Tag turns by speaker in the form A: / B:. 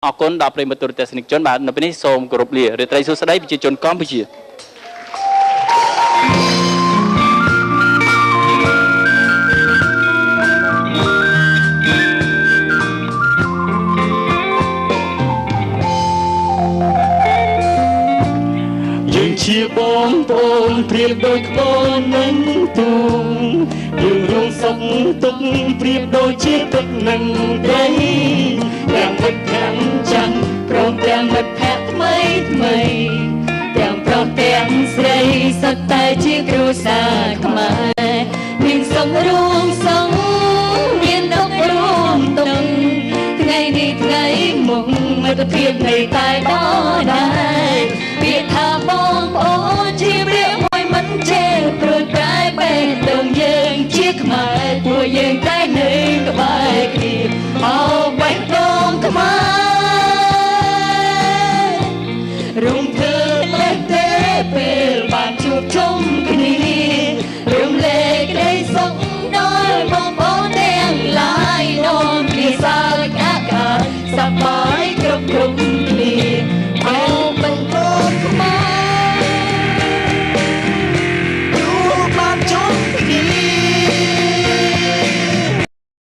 A: អរគុណដល់ប្រិយមិត្តទូរទស្សនិកជនបាទនៅពេលនេះសូមគោរពលារាត្រីសួស្តីប្រជាជនកម្ពុជាយើងជាបងប្អូនព្រៀបដូចក្បូននឹងទូងយើងរងសុខទុក្ខព្រៀបដូចជាទឹកនឹងដីទាំងមិត្តទាំងចាំព្រមទាំងមិត្តភក្តិថ្មីថ្មីទាំងប្រុសទាំងស្រីសុទ្ធតែជាគ្រួសារខ្មែរមានសុខរួមសងមានទុក្ខរួមទុក្ខថ្ងៃនេះថ្ងៃមុខមិត្តភាពនៃតែដដែលពាក្យថាបងប្អូន